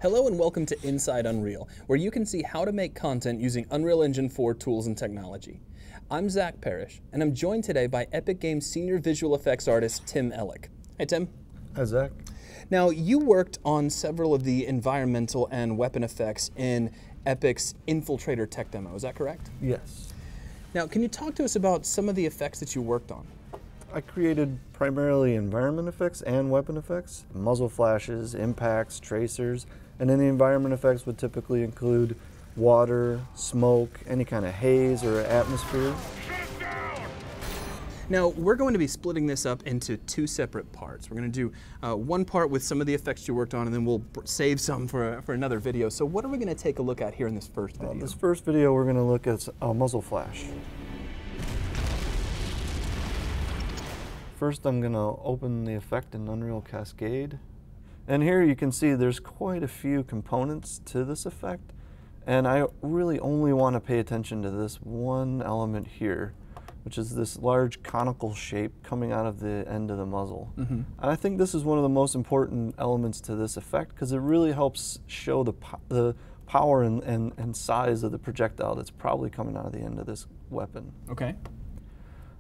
Hello and welcome to Inside Unreal, where you can see how to make content using Unreal Engine 4 tools and technology. I'm Parrish, and I'm joined today by Epic Games senior visual effects artist Tim Elek. Hey Tim. Hi Zach. Now you worked on several of the environmental and weapon effects in Epic's Infiltrator tech demo, is that correct? Yes. Now can you talk to us about some of the effects that you worked on? I created primarily environment effects and weapon effects, muzzle flashes, impacts, tracers, and then the environment effects would typically include water, smoke, any kind of haze or atmosphere. Now, we're going to be splitting this up into two separate parts. We're going to do one part with some of the effects you worked on, and then we'll save some for another video. So what are we going to take a look at here in this first video? This first video, we're going to look at a muzzle flash. First, I'm going to open the effect in Unreal Cascade. And here you can see there's quite a few components to this effect. And I really only want to pay attention to this one element here, which is this large conical shape coming out of the end of the muzzle. And I think this is one of the most important elements to this effect because it really helps show the power and size of the projectile that's probably coming out of the end of this weapon. Okay.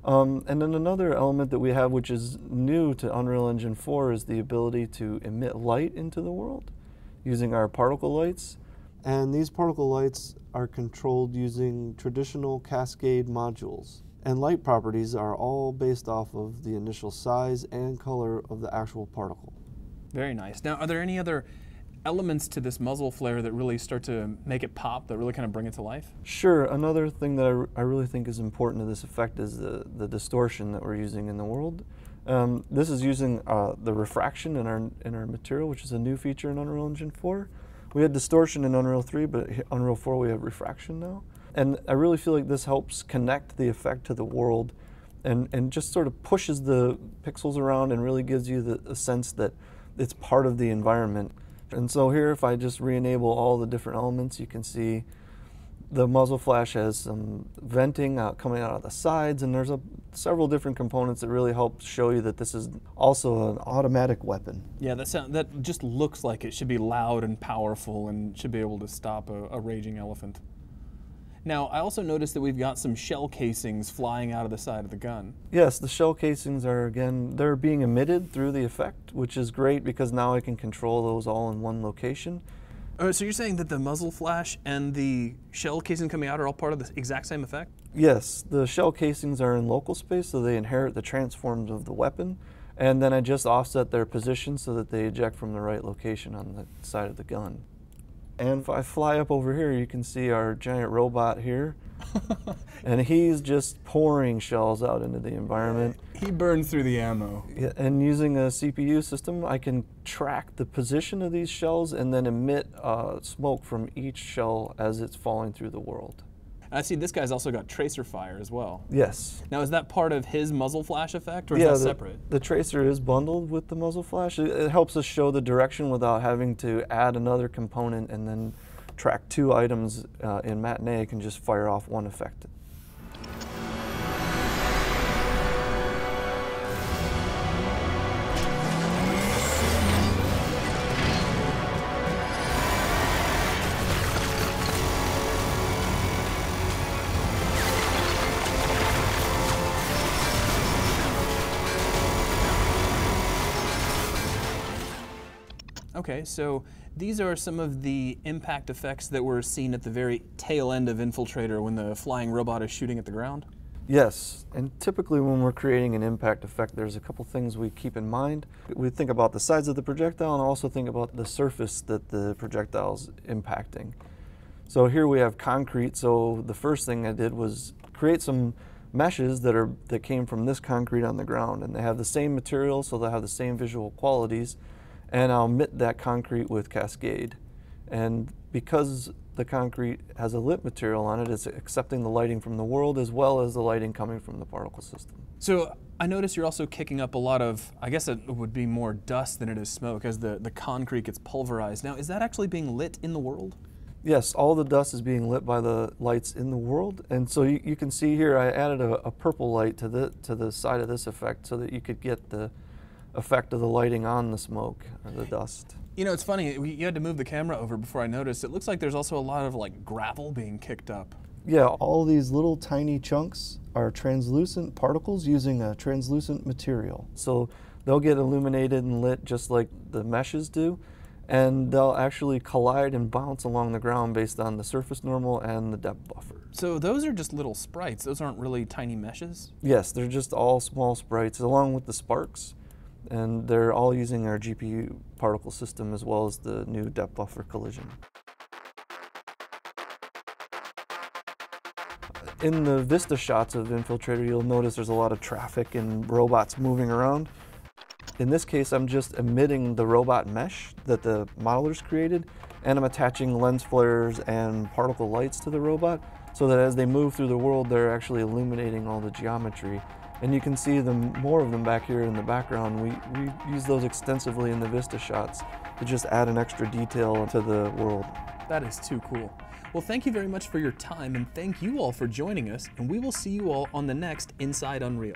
And then another element that we have, which is new to Unreal Engine 4, is the ability to emit light into the world using our particle lights. And these particle lights are controlled using traditional cascade modules. And light properties are all based off of the initial size and color of the actual particle. Very nice. Now, are there any other elements to this muzzle flare that really start to make it pop, that really kind of bring it to life? Sure. Another thing that I really think is important to this effect is the distortion that we're using in the world. This is using the refraction in our material, which is a new feature in Unreal Engine 4. We had distortion in Unreal 3, but in Unreal 4 we have refraction now. And I really feel like this helps connect the effect to the world and just sort of pushes the pixels around and really gives you the sense that it's part of the environment. And so here, if I just re-enable all the different elements, you can see the muzzle flash has some venting coming out of the sides, and there's several different components that really help show you that this is also an automatic weapon. Yeah, that just looks like it should be loud and powerful and should be able to stop a raging elephant. Now, I also noticed that we've got some shell casings flying out of the side of the gun. Yes, the shell casings are, again, they're being emitted through the effect, which is great because now I can control those all in one location. So you're saying that the muzzle flash and the shell casing coming out are all part of the exact same effect? Yes, the shell casings are in local space, so they inherit the transforms of the weapon, and then I just offset their position so that they eject from the right location on the side of the gun. And if I fly up over here, you can see our giant robot here. And he's just pouring shells out into the environment. He burns through the ammo. Yeah, and using a CPU system, I can track the position of these shells and then emit smoke from each shell as it's falling through the world. I see this guy's also got tracer fire as well. Yes. Now, is that part of his muzzle flash effect, or is that separate? The tracer is bundled with the muzzle flash. It helps us show the direction without having to add another component and then track two items in Matinee. I can just fire off one effect. Okay, so these are some of the impact effects that were seen at the very tail end of Infiltrator when the flying robot is shooting at the ground? Yes, and typically when we're creating an impact effect, there's a couple things we keep in mind. We think about the size of the projectile and also think about the surface that the projectile's impacting. So here we have concrete, so the first thing I did was create some meshes that came from this concrete on the ground, and they have the same material, so they have the same visual qualities. And I'll emit that concrete with Cascade. And because the concrete has a lit material on it, it's accepting the lighting from the world as well as the lighting coming from the particle system. So I notice you're also kicking up a lot of, I guess it would be more dust than it is smoke as the concrete gets pulverized. Now, is that actually being lit in the world? Yes, all the dust is being lit by the lights in the world. And so you can see here I added a purple light to the side of this effect so that you could get the effect of the lighting on the smoke or the dust. You know, it's funny, you had to move the camera over before I noticed. It looks like there's also a lot of like gravel being kicked up. Yeah, all these little tiny chunks are translucent particles using a translucent material. So they'll get illuminated and lit just like the meshes do, and they'll actually collide and bounce along the ground based on the surface normal and the depth buffer. So those are just little sprites. Those aren't really tiny meshes? Yes, they're just all small sprites along with the sparks, and they're all using our GPU particle system as well as the new depth buffer collision. In the Vista shots of Infiltrator, you'll notice there's a lot of traffic and robots moving around. In this case, I'm just emitting the robot mesh that the modelers created, and I'm attaching lens flares and particle lights to the robot so that as they move through the world, they're actually illuminating all the geometry. And you can see more of them back here in the background. We use those extensively in the Vista shots to just add an extra detail to the world. That is too cool. Well, thank you very much for your time, and thank you all for joining us, and we will see you all on the next Inside Unreal.